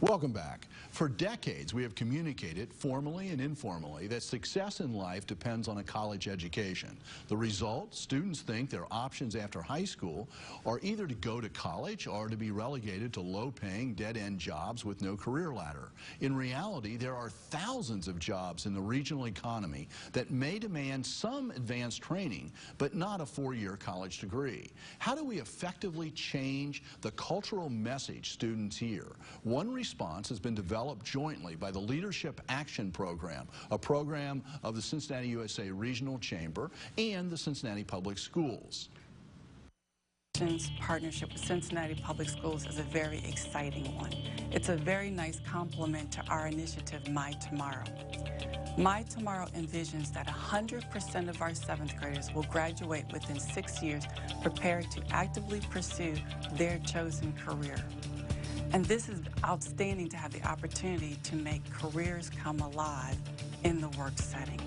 Welcome back. For decades, we have communicated, formally and informally, that success in life depends on a college education. The result, students think their options after high school are either to go to college or to be relegated to low-paying, dead-end jobs with no career ladder. In reality, there are thousands of jobs in the regional economy that may demand some advanced training, but not a four-year college degree. How do we effectively change the cultural message students hear? One response has been developed jointly by the Leadership Action Program, a program of the Cincinnati USA Regional Chamber and the Cincinnati Public Schools. Partnership with Cincinnati Public Schools is a very exciting one. It's a very nice complement to our initiative, My Tomorrow. My Tomorrow envisions that 100% of our 7th graders will graduate within 6 years prepared to actively pursue their chosen career. And this is outstanding to have the opportunity to make careers come alive in the work setting.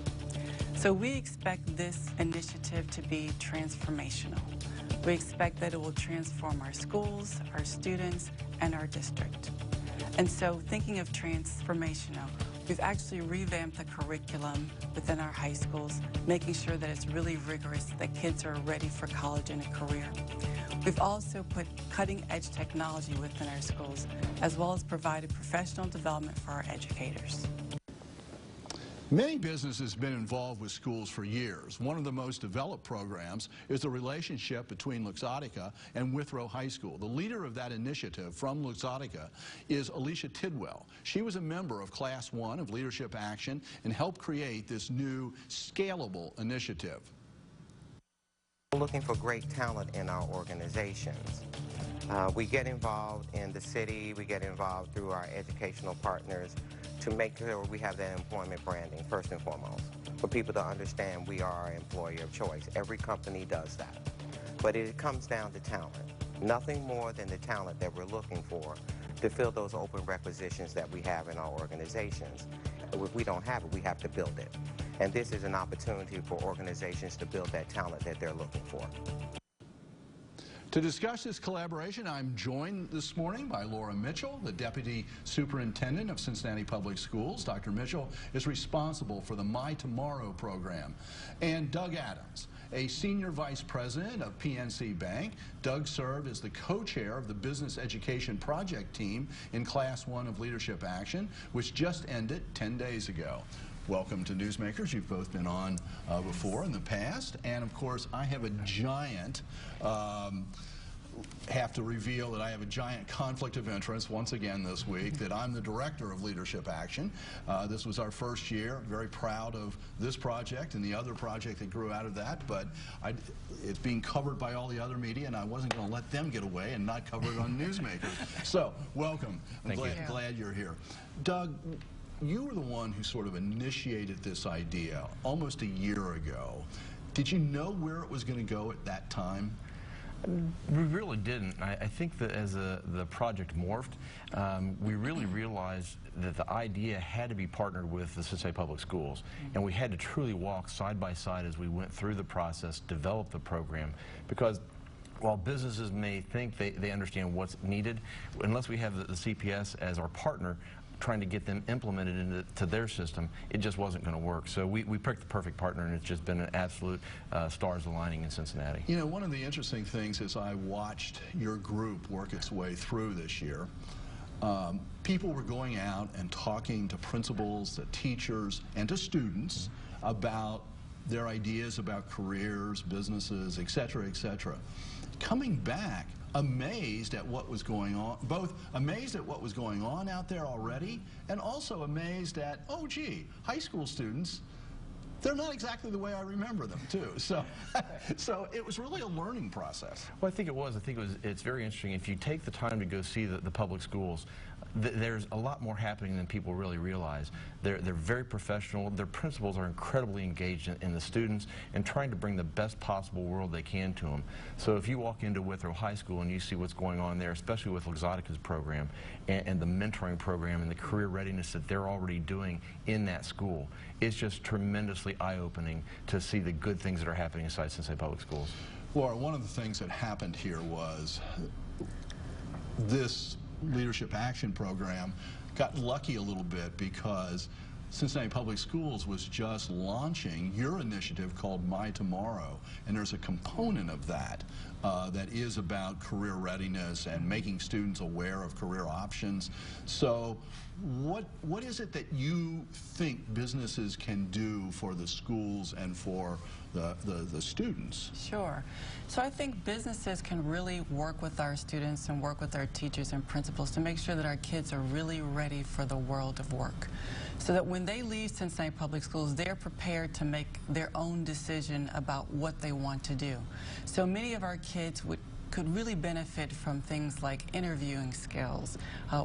So we expect this initiative to be transformational. We expect that it will transform our schools, our students, and our district. And so thinking of transformational, we've actually revamped the curriculum within our high schools, making sure that it's really rigorous, that kids are ready for college and a career. We've also put cutting-edge technology within our schools, as well as provided professional development for our educators. Many businesses have been involved with schools for years. One of the most developed programs is the relationship between Luxottica and Withrow High School. The leader of that initiative from Luxottica is Alicia Tidwell. She was a member of Class 1 of Leadership Action and helped create this new scalable initiative. We're looking for great talent in our organizations. We get involved in the city, we get involved through our educational partners to make sure we have that employment branding, first and foremost, for people to understand we are an employer of choice. Every company does that. But it comes down to talent. Nothing more than the talent that we're looking for to fill those open requisitions that we have in our organizations. If we don't have it, we have to build it. And this is an opportunity for organizations to build that talent that they're looking for. To discuss this collaboration, I'm joined this morning by Laura Mitchell, the Deputy Superintendent of Cincinnati Public Schools. Dr. Mitchell is responsible for the My Tomorrow program. And Doug Adams, a Senior Vice President of PNC Bank. Doug served as the co-chair of the Business Education Project Team in Class 1 of Leadership Action, which just ended 10 days ago. Welcome to Newsmakers. You've both been on before in the past. And of course, I have a giant, have to reveal that I have a giant conflict of interest once again this week, that I'm the Director of Leadership Action. This was our first year. I'm very proud of this project and the other project that grew out of that, but it's being covered by all the other media, and I wasn't going to let them get away and not cover it on Newsmakers. So, welcome. I'm glad you're here. Doug, you were the one who sort of initiated this idea almost a year ago. Did you know where it was going to go at that time? We really didn't. I think that as the project morphed, we really realized that the idea had to be partnered with the Cincinnati Public Schools, and we had to truly walk side by side as we went through the process, develop the program, because while businesses may think they understand what's needed, unless we have the CPS as our partner, trying to get them implemented into their system, it just wasn't going to work. So we picked the perfect partner, and it's just been an absolute stars aligning in Cincinnati. You know, one of the interesting things is I watched your group work its way through this year. People were going out and talking to principals, to teachers, and to students about their ideas about careers, businesses, et cetera, et cetera. Coming back, amazed at what was going on, both amazed at what was going on out there already, and also amazed at, oh gee, high school students, they're not exactly the way I remember them too. So, so it was really a learning process. Well, I think it was. It's very interesting. If you take the time to go see the public schools, there's a lot more happening than people really realize. They're very professional. Their principals are incredibly engaged in the students and trying to bring the best possible world they can to them. So if you walk into Withrow High School and you see what's going on there, especially with Luxottica's program and the mentoring program and the career readiness that they're already doing in that school, it's just tremendously eye-opening to see the good things that are happening inside Cincinnati Public Schools. Laura, one of the things that happened here was this Leadership Action Program got lucky a little bit because Cincinnati Public Schools was just launching your initiative called My Tomorrow, and there's a component of that that is about career readiness and making students aware of career options. So what is it that you think businesses can do for the schools and for the students? Sure. So I think businesses can really work with our students and work with our teachers and principals to make sure that our kids are really ready for the world of work, so that when they leave Cincinnati Public Schools, they're prepared to make their own decision about what they want to do. So many of our kids could really benefit from things like interviewing skills,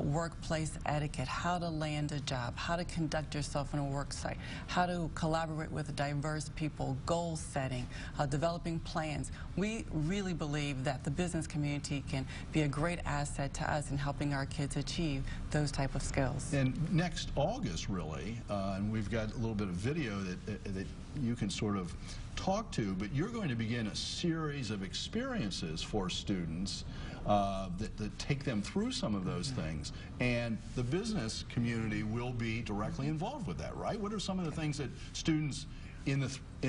workplace etiquette, how to land a job, how to conduct yourself on a work site, how to collaborate with diverse people, goal setting, developing plans. We really believe that the business community can be a great asset to us in helping our kids achieve those type of skills. And next August, really, and we've got a little bit of video that you can sort of talk to, but you're going to begin a series of experiences for students that take them through some of those things, and the business community will be directly involved with that, right? What are some of the things that students in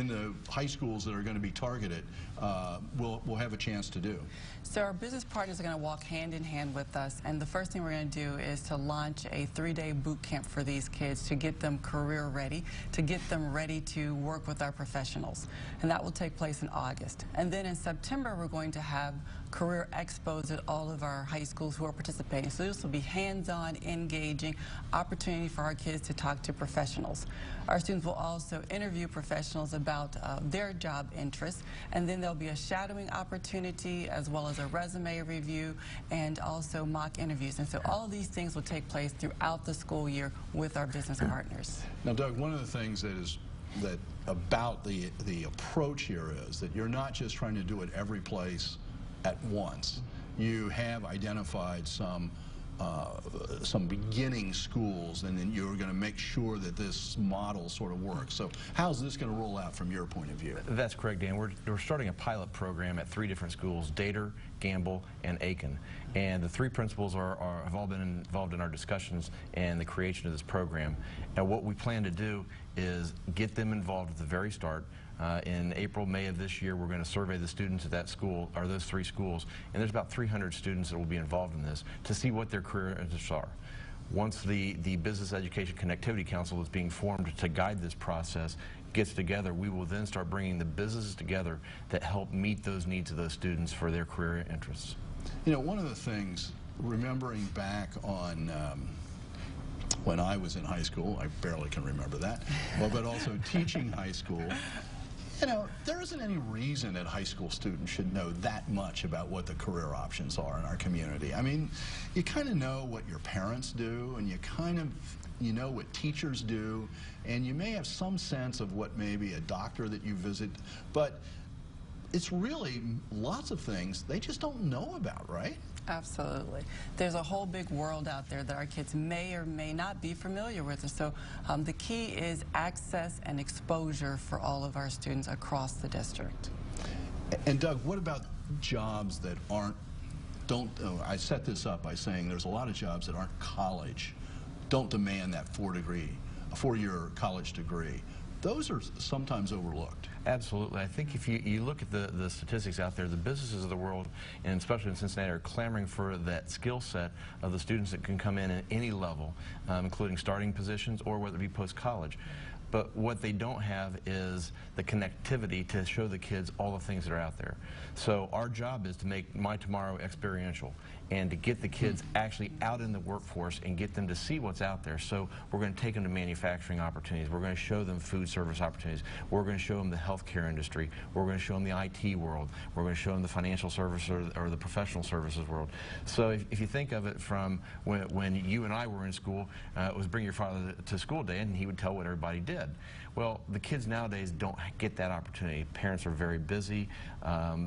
the high schools that are going to be targeted will have a chance to do? So our business partners are going to walk hand in hand with us, and the first thing we're going to do is to launch a 3-day boot camp for these kids to get them career ready, to get them ready to work with our professionals, and that will take place in August. And then in September we're going to have career expos at all of our high schools who are participating. So this will be hands-on, engaging opportunity for our kids to talk to professionals. Our students will also interview professionals about their job interests, and then there'll be a shadowing opportunity as well as a resume review and also mock interviews. And so all of these things will take place throughout the school year with our business partners. Now, Doug, one of the things about the approach here is that you're not just trying to do it every place at once. You have identified some beginning schools, and then you're going to make sure that this model sort of works. So how's this going to roll out from your point of view? That's correct, Dan. We're starting a pilot program at 3 different schools: Dater, Gamble, and Aiken. And the 3 principals have all been involved in our discussions and the creation of this program. And what we plan to do is get them involved at the very start. In April, May of this year, we're going to survey the students at that school, or those 3 schools, and there's about 300 students that will be involved in this to see what their career interests are. Once the Business Education Connectivity Council that's being formed to guide this process gets together, we will then start bringing the businesses together that help meet those needs of those students for their career interests. You know, one of the things, remembering back on when I was in high school, I barely can remember that, well, but also teaching high school, you know, there isn't any reason that high school students should know that much about what the career options are in our community. I mean, you kind of know what your parents do, and you know what teachers do, and you may have some sense of what maybe a doctor that you visit, but it's really lots of things they just don't know about, right? Absolutely. There's a whole big world out there that our kids may or may not be familiar with. And so the key is access and exposure for all of our students across the district. And Doug, what about jobs that I set this up by saying there's a lot of jobs that aren't college, don't demand that 4-year college degree. Those are sometimes overlooked. Absolutely. I think if you look at the statistics out there, the businesses of the world, and especially in Cincinnati, are clamoring for that skill set of the students that can come in at any level, including starting positions or whether it be post-college. But what they don't have is the connectivity to show the kids all the things that are out there. So our job is to make My Tomorrow experiential and to get the kids actually out in the workforce and get them to see what's out there. So we're going to take them to manufacturing opportunities. We're going to show them food service opportunities. We're going to show them the healthcare industry. We're going to show them the IT world. We're going to show them the financial service or the professional services world. So if you think of it from when you and I were in school, it was bring your father to school day, and he would tell what everybody did. Well, the kids nowadays don't get that opportunity. Parents are very busy.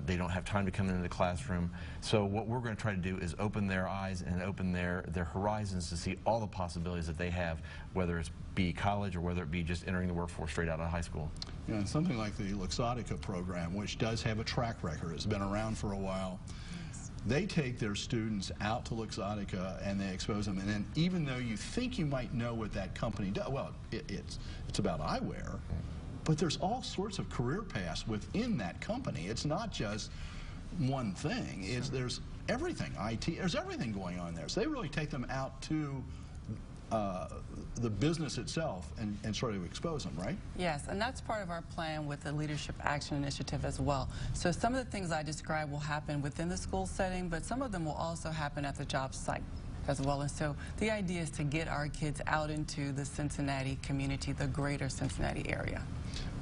They don't have time to come into the classroom. So what we're going to try to do is open their eyes and open their horizons to see all the possibilities that they have, whether it's be college or whether it be just entering the workforce straight out of high school. Yeah, and something like the Luxottica program, which does have a track record, has been around for a while. They take their students out to Luxottica and they expose them, and then even though you think you might know what that company does, well, it's about eyewear, but there's all sorts of career paths within that company. It's not just one thing. There's everything, IT, there's everything going on there. So they really take them out to the business itself and sort of expose them, right? Yes, and that's part of our plan with the Leadership Action Initiative as well. So some of the things I described will happen within the school setting, but some of them will also happen at the job site as well. And so the idea is to get our kids out into the Cincinnati community, the greater Cincinnati area.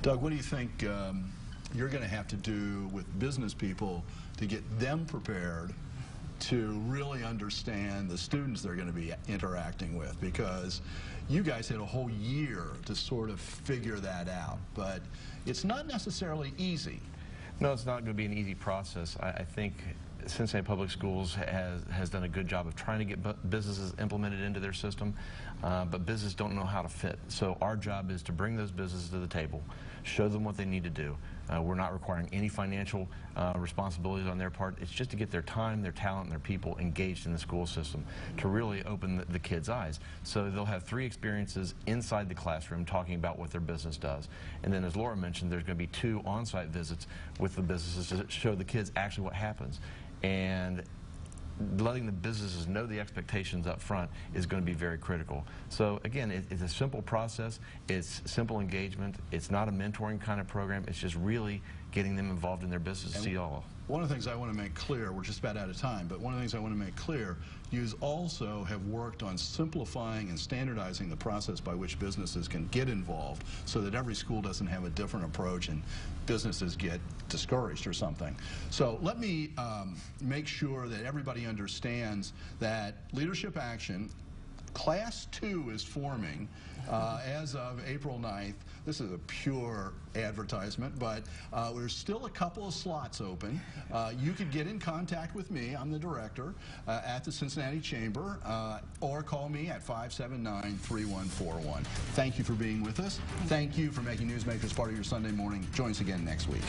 Doug, what do you think you're going to have to do with business people to get them prepared to really understand the students they're going to be interacting with? Because you guys had a whole year to sort of figure that out, but it's not necessarily easy. No, it's not going to be an easy process. I think Cincinnati Public Schools has done a good job of trying to get businesses implemented into their system, but businesses don't know how to fit. So our job is to bring those businesses to the table, show them what they need to do. We're not requiring any financial responsibilities on their part. It's just to get their time, their talent, and their people engaged in the school system to really open the kids' eyes. So they'll have 3 experiences inside the classroom talking about what their business does. And then, as Laura mentioned, there's going to be 2 on-site visits with the businesses to show the kids actually what happens. And letting the businesses know the expectations up front is going to be very critical. So again, it's a simple process. It's simple engagement. It's not a mentoring kind of program. It's just really getting them involved in their business. See all. One of the things I want to make clear, we're just about out of time, but one of the things I want to make clear, you also have worked on simplifying and standardizing the process by which businesses can get involved so that every school doesn't have a different approach and businesses get discouraged or something. So let me make sure that everybody understands that Leadership Action Class 2 is forming as of April 9th. This is a pure advertisement, but there's still a couple of slots open. You could get in contact with me, I'm the director, at the Cincinnati Chamber, or call me at 579-3141. Thank you for being with us. Thank you for making Newsmakers part of your Sunday morning. Join us again next week.